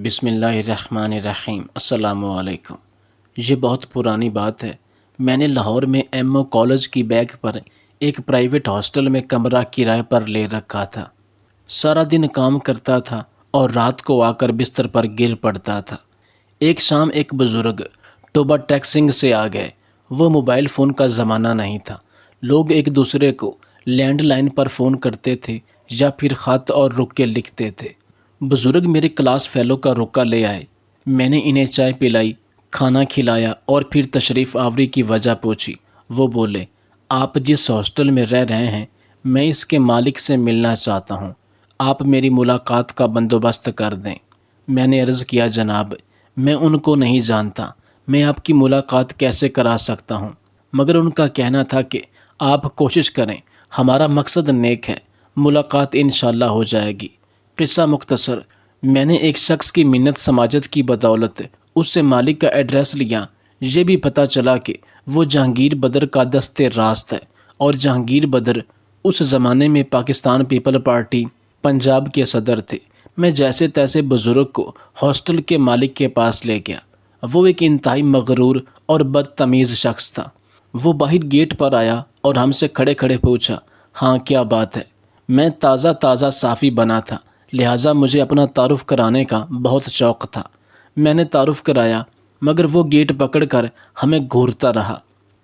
بسم اللہ الرحمن الرحیم۔ السلام علیکم۔ یہ بہت پرانی بات ہے۔ میں نے لاہور میں ایم او کالج کی بیک پر ایک پرائیویٹ ہاسٹل میں کمرہ کرائے پر لے رکھا تھا۔ سارا دن کام کرتا تھا اور رات کو آ کر بستر پر گر پڑتا تھا۔ ایک شام ایک بزرگ توبہ ٹیکسنگ سے آ گئے۔ وہ موبائل فون کا زمانہ نہیں تھا۔ لوگ ایک دوسرے کو لینڈ لائن پر فون کرتے تھے یا پھر خط اور رکے لکھتے تھے۔ بزرگ میرے کلاس فیلو کا رکا لے آئے۔ میں نے انہیں چائے پلائی، کھانا کھلایا اور پھر تشریف آوری کی وجہ پوچھی۔ وہ بولے، آپ جس ہاسٹل میں رہ رہے ہیں میں اس کے مالک سے ملنا چاہتا ہوں، آپ میری ملاقات کا بندوبست کر دیں۔ میں نے عرض کیا، جناب میں ان کو نہیں جانتا، میں آپ کی ملاقات کیسے کرا سکتا ہوں؟ مگر ان کا کہنا تھا کہ آپ کوشش کریں، ہمارا مقصد نیک ہے، ملاقات انشاءاللہ ہو جائے گی۔ قصہ مختصر، میں نے ایک شخص کی منت سماجت کی بدولت اس سے مالک کا ایڈریس لیا۔ یہ بھی پتہ چلا کہ وہ جہانگیر بدر کا دست راست ہے، اور جہانگیر بدر اس زمانے میں پاکستان پیپل پارٹی پنجاب کے صدر تھے۔ میں جیسے تیسے بزرگ کو ہاسٹل کے مالک کے پاس لے گیا۔ وہ ایک انتہائی مغرور اور بدتمیز شخص تھا۔ وہ باہر گیٹ پر آیا اور ہم سے کھڑے کھڑے پوچھا، ہاں کیا بات ہے؟ میں تازہ صافی بنا تھا، لہٰذا مجھے اپنا تعارف کرانے کا بہت شوق تھا۔ میں نے تعارف کرایا، مگر وہ گیٹ پکڑ کر ہمیں گھورتا رہا۔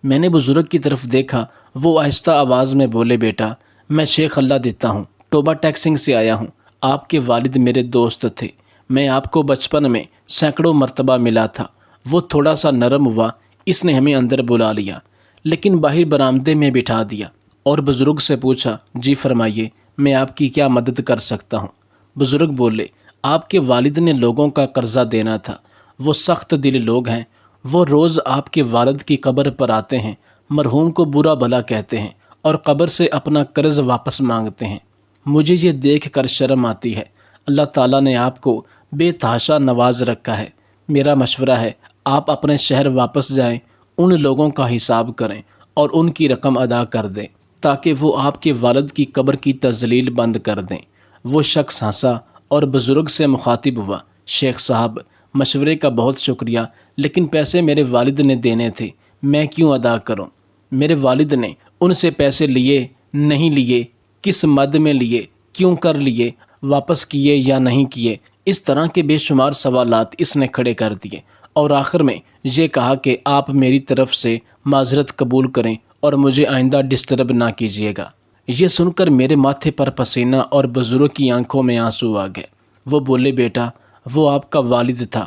میں نے بزرگ کی طرف دیکھا۔ وہ آہستہ آواز میں بولے، بیٹا میں شیخ اللہ دیتا ہوں، توبہ ٹیکسنگ سے آیا ہوں۔ آپ کے والد میرے دوست تھے، میں آپ کو بچپن میں سینکڑوں مرتبہ ملا تھا۔ وہ تھوڑا سا نرم ہوا، اس نے ہمیں اندر بلا لیا، لیکن باہر برآمدے میں بٹھا دیا اور بزرگ سے پوچھا، جی فرمائیے، میں آپ کی کیا مدد کر سکتا ہوں؟ بزرگ بولے، آپ کے والد نے لوگوں کا قرضہ دینا تھا، وہ سخت دل لوگ ہیں، وہ روز آپ کے والد کی قبر پر آتے ہیں، مرحوم کو برا بھلا کہتے ہیں اور قبر سے اپنا قرض واپس مانگتے ہیں۔ مجھے یہ دیکھ کر شرم آتی ہے۔ اللہ تعالیٰ نے آپ کو بے تحاشا نواز رکھا ہے۔ میرا مشورہ ہے آپ اپنے شہر واپس جائیں، ان لوگوں کا حساب کریں اور ان کی رقم ادا کر دیں تاکہ وہ آپ کے والد کی قبر کی تذلیل بند کر دیں۔ وہ شخص ہنسا اور بزرگ سے مخاطب ہوا، شیخ صاحب مشورے کا بہت شکریہ، لیکن پیسے میرے والد نے دینے تھے، میں کیوں ادا کروں؟ میرے والد نے ان سے پیسے لیے نہیں لیے، کس مد میں لیے، کیوں کر لیے، واپس کیے یا نہیں کیے، اس طرح کے بے شمار سوالات اس نے کھڑے کر دیے، اور آخر میں یہ کہا کہ آپ میری طرف سے معذرت قبول کریں اور مجھے آئندہ ڈسٹرب نہ کیجیے گا۔ یہ سن کر میرے ماتھے پر پسینہ اور بزرگ کی آنکھوں میں آنسو آ گئے۔ وہ بولے، بیٹا وہ آپ کا والد تھا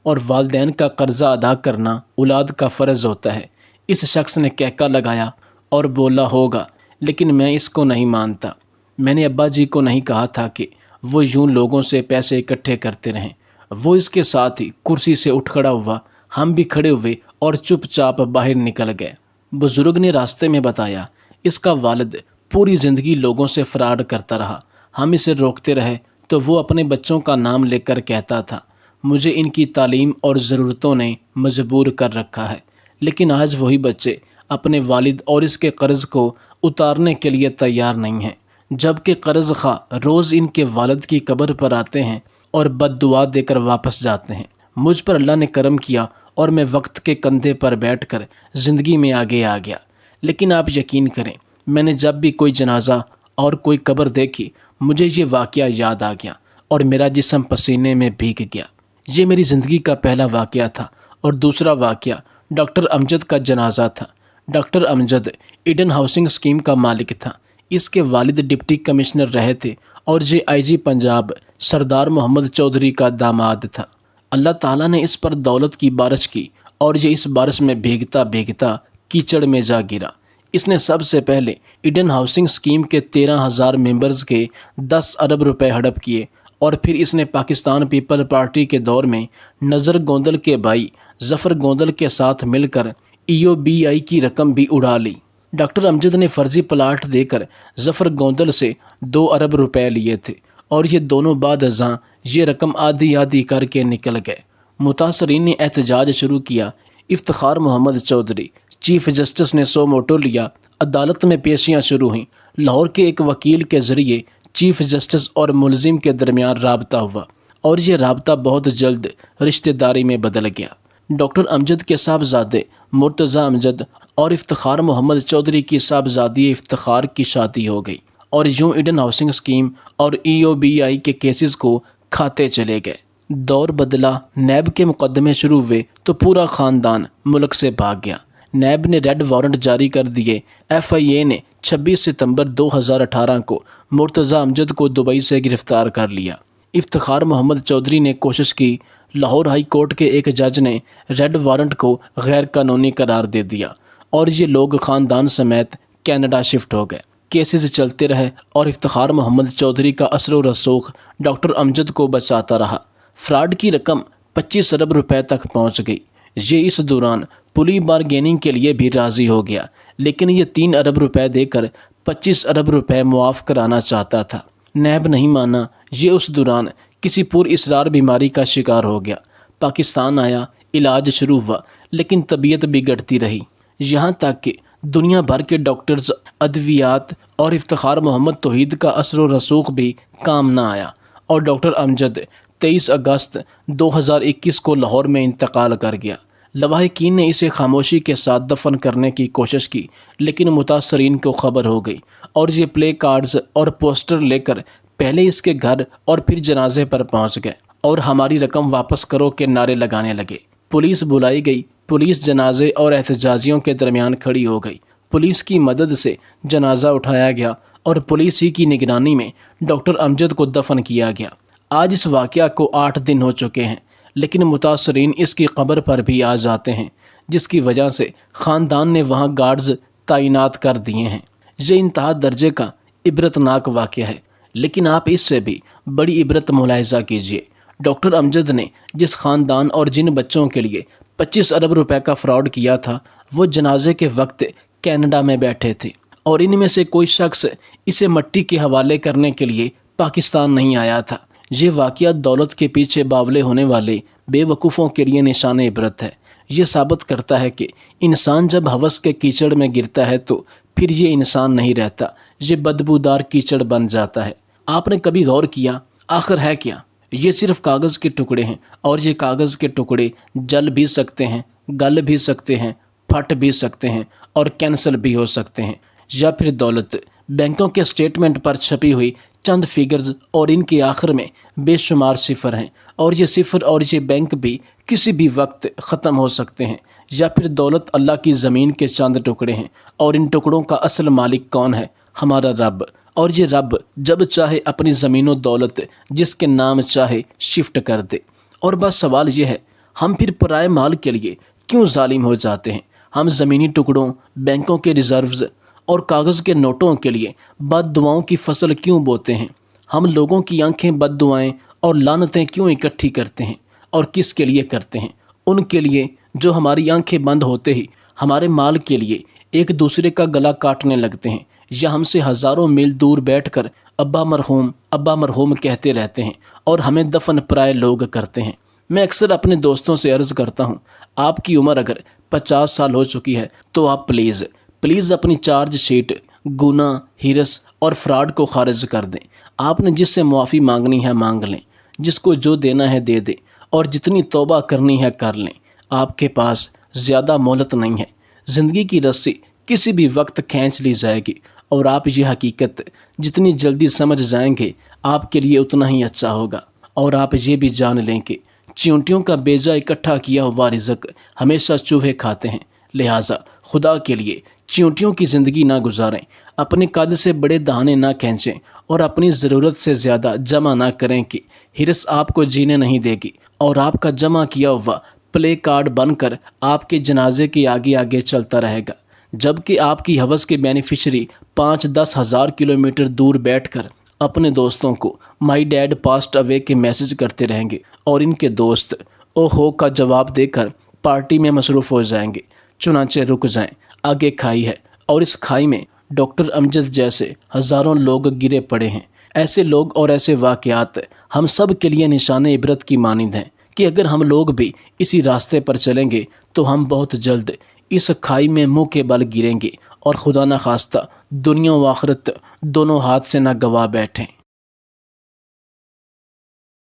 اور والدین کا قرضہ ادا کرنا اولاد کا فرض ہوتا ہے۔ اس شخص نے کہکا لگایا اور بولا، ہوگا، لیکن میں اس کو نہیں مانتا۔ میں نے ابا جی کو نہیں کہا تھا کہ وہ یوں لوگوں سے پیسے اکٹھے کرتے رہیں۔ وہ اس کے ساتھ ہی کرسی سے اٹھ کھڑا ہوا، ہم بھی کھڑے ہوئے اور چپ چاپ باہر نکل گئے۔ بزرگ نے راستے میں بتایا، اس کا والد پوری زندگی لوگوں سے فراڈ کرتا رہا، ہم اسے روکتے رہے تو وہ اپنے بچوں کا نام لے کر کہتا تھا، مجھے ان کی تعلیم اور ضرورتوں نے مجبور کر رکھا ہے، لیکن آج وہی بچے اپنے والد اور اس کے قرض کو اتارنے کے لیے تیار نہیں ہیں، جبکہ قرض خواہ روز ان کے والد کی قبر پر آتے ہیں اور بد دعا دے کر واپس جاتے ہیں۔ مجھ پر اللہ نے کرم کیا اور میں وقت کے کندھے پر بیٹھ کر زندگی میں آگے آ گیا، لیکن آپ یقین کریں، میں نے جب بھی کوئی جنازہ اور کوئی قبر دیکھی مجھے یہ واقعہ یاد آ گیا اور میرا جسم پسینے میں بھیگ گیا۔ یہ میری زندگی کا پہلا واقعہ تھا۔ اور دوسرا واقعہ ڈاکٹر امجد کا جنازہ تھا۔ ڈاکٹر امجد ایڈن ہاؤسنگ اسکیم کا مالک تھا۔ اس کے والد ڈپٹی کمشنر رہے تھے اور یہ آئی جی پنجاب سردار محمد چودھری کا داماد تھا۔ اللہ تعالیٰ نے اس پر دولت کی بارش کی اور یہ اس بارش میں بھیگتا بھیگتا کیچڑ میں جا گرا۔ اس نے سب سے پہلے ایڈن ہاؤسنگ اسکیم کے 13,000 ممبرز کے 10 ارب روپے ہڑپ کیے، اور پھر اس نے پاکستان پیپل پارٹی کے دور میں نظر گوندل کے بھائی ظفر گوندل کے ساتھ مل کر EOBI کی رقم بھی اڑا لی۔ ڈاکٹر امجد نے فرضی پلاٹ دے کر ظفر گوندل سے 2 ارب روپے لیے تھے، اور یہ دونوں بعد ازاں یہ رقم آدھی آدھی کر کے نکل گئے۔ متاثرین نے احتجاج شروع کیا۔ افتخار محمد چودھری چیف جسٹس نے سو موٹو لیا۔ عدالت میں پیشیاں شروع ہوئیں۔ لاہور کے ایک وکیل کے ذریعے چیف جسٹس اور ملزم کے درمیان رابطہ ہوا اور یہ رابطہ بہت جلد رشتہ داری میں بدل گیا۔ ڈاکٹر امجد کے صاحبزادے مرتضیٰ امجد اور افتخار محمد چودھری کی صاحبزادی افتخار کی شادی ہو گئی، اور یوں ایڈن ہاؤسنگ اسکیم اور EOBI کے کیسز کو کھاتے چلے گئے۔ دور بدلا، نیب کے مقدمے شروع ہوئے تو پورا خاندان ملک سے بھاگ گیا۔ نیب نے ریڈ وارنٹ جاری کر دیے۔ FIA نے 26 ستمبر 2018 کو مرتضیٰ امجد کو دبئی سے گرفتار کر لیا۔ افتخار محمد چودھری نے کوشش کی، لاہور ہائی کورٹ کے ایک جج نے ریڈ وارنٹ کو غیر قانونی قرار دے دیا، اور یہ لوگ خاندان سمیت کینیڈا شفٹ ہو گئے۔ کیسز چلتے رہے اور افتخار محمد چودھری کا اثر و رسوخ ڈاکٹر امجد کو بچاتا رہا۔ فراڈ کی رقم 25 ارب روپے تک پہنچ گئی۔ یہ اس دوران پلی بارگیننگ کے لیے بھی راضی ہو گیا، لیکن یہ 3 ارب روپے دے کر 25 ارب روپے معاف کرانا چاہتا تھا۔ نیب نہیں مانا۔ یہ اس دوران کسی پر اسرار بیماری کا شکار ہو گیا۔ پاکستان آیا، علاج شروع ہوا، لیکن طبیعت بگڑتی رہی، یہاں تک کہ دنیا بھر کے ڈاکٹرز، ادویات اور افتخار محمد توحید کا اثر و رسوخ بھی کام نہ آیا، اور ڈاکٹر امجد 23 اگست 2021 کو لاہور میں انتقال کر گیا۔ لواحقین نے اسے خاموشی کے ساتھ دفن کرنے کی کوشش کی، لیکن متاثرین کو خبر ہو گئی، اور یہ پلے کارڈز اور پوسٹر لے کر پہلے اس کے گھر اور پھر جنازے پر پہنچ گئے، اور ہماری رقم واپس کرو کے نعرے لگانے لگے۔ پولیس بلائی گئی، پولیس جنازے اور احتجاجیوں کے درمیان کھڑی ہو گئی۔ پولیس کی مدد سے جنازہ اٹھایا گیا، اور پولیس ہی کی نگرانی میں ڈاکٹر امجد کو دفن کیا گیا۔ آج اس واقعہ کو 8 دن ہو چکے ہیں، لیکن متاثرین اس کی قبر پر بھی آ جاتے ہیں، جس کی وجہ سے خاندان نے وہاں گارڈز تعینات کر دیے ہیں۔ یہ انتہا درجے کا عبرتناک واقعہ ہے، لیکن آپ اس سے بھی بڑی عبرت ملاحظہ کیجیے۔ ڈاکٹر امجد نے جس خاندان اور جن بچوں کے لیے 25 ارب روپے کا فراڈ کیا تھا، وہ جنازے کے وقت کینیڈا میں بیٹھے تھے، اور ان میں سے کوئی شخص اسے مٹی کے حوالے کرنے کے لیے پاکستان نہیں آیا تھا۔ یہ واقعہ دولت کے پیچھے باولے ہونے والے بے وقوفوں کے لیے نشان عبرت ہے۔ یہ ثابت کرتا ہے کہ انسان جب ہوس کے کیچڑ میں گرتا ہے تو پھر یہ انسان نہیں رہتا، یہ بدبودار کیچڑ بن جاتا ہے۔ آپ نے کبھی غور کیا آخر ہے کیا؟ یہ صرف کاغذ کے ٹکڑے ہیں، اور یہ کاغذ کے ٹکڑے جل بھی سکتے ہیں، گل بھی سکتے ہیں، پھٹ بھی سکتے ہیں، اور کینسل بھی ہو سکتے ہیں۔ یا پھر دولت بینکوں کے سٹیٹمنٹ پر چھپی ہوئی چند فگرز، اور ان کے آخر میں بے شمار صفر ہیں، اور یہ صفر اور یہ بینک بھی کسی بھی وقت ختم ہو سکتے ہیں۔ یا پھر دولت اللہ کی زمین کے چند ٹکڑے ہیں، اور ان ٹکڑوں کا اصل مالک کون ہے؟ ہمارا رب، اور یہ رب جب چاہے اپنی زمین و دولت جس کے نام چاہے شفٹ کر دے۔ اور بس سوال یہ ہے، ہم پھر پرائے مال کے لیے کیوں ظالم ہو جاتے ہیں؟ ہم زمینی ٹکڑوں، بینکوں کے ریزروز اور کاغذ کے نوٹوں کے لیے بد دعاؤں کی فصل کیوں بوتے ہیں؟ ہم لوگوں کی آنکھیں بد دعائیں اور لعنتیں کیوں اکٹھی کرتے ہیں؟ اور کس کے لیے کرتے ہیں؟ ان کے لیے جو ہماری آنکھیں بند ہوتے ہی ہمارے مال کے لیے ایک دوسرے کا گلا کاٹنے لگتے ہیں، یا ہم سے ہزاروں میل دور بیٹھ کر ابا مرحوم ابا مرحوم کہتے رہتے ہیں، اور ہمیں دفن پرائے لوگ کرتے ہیں۔ میں اکثر اپنے دوستوں سے عرض کرتا ہوں، آپ کی عمر اگر 50 سال ہو چکی ہے تو آپ پلیز اپنی چارج شیٹ گناہ، ہرس اور فراڈ کو خارج کر دیں۔ آپ نے جس سے معافی مانگنی ہے مانگ لیں، جس کو جو دینا ہے دے دیں، اور جتنی توبہ کرنی ہے کر لیں۔ آپ کے پاس زیادہ مہلت نہیں ہے۔ زندگی کی رسی کسی بھی وقت کھینچ لی جائے گی، اور آپ یہ حقیقت جتنی جلدی سمجھ جائیں گے آپ کے لیے اتنا ہی اچھا ہوگا۔ اور آپ یہ بھی جان لیں کہ چیونٹیوں کا بیجا اکٹھا کیا ہوا رزق ہمیشہ چوہے کھاتے ہیں، لہٰذا خدا کے لیے چیونٹیوں کی زندگی نہ گزاریں، اپنے قد سے بڑے دہانے نہ کھینچیں، اور اپنی ضرورت سے زیادہ جمع نہ کریں کہ ہرس آپ کو جینے نہیں دے گی، اور آپ کا جمع کیا ہوا پلے کارڈ بن کر آپ کے جنازے کے آگے آگے چلتا رہے گا، جبکہ آپ کی ہوس کے بینیفیشری 5-10 ہزار کلومیٹر دور بیٹھ کر اپنے دوستوں کو مائی ڈیڈ پاسٹ اوے کے میسج کرتے رہیں گے، اور ان کے دوست او ہو کا جواب دے کر پارٹی میں مصروف ہو جائیں گے۔ چنانچہ رک جائیں، آگے کھائی ہے، اور اس کھائی میں ڈاکٹر امجد جیسے ہزاروں لوگ گرے پڑے ہیں۔ ایسے لوگ اور ایسے واقعات ہم سب کے لیے نشان عبرت کی مانند ہیں کہ اگر ہم لوگ بھی اسی راستے پر چلیں گے تو ہم بہت جلد اس کھائی میں منہ کے بل گریں گے، اور خدا نخواستہ دنیا و آخرت دونوں ہاتھ سے نہ گوا بیٹھیں۔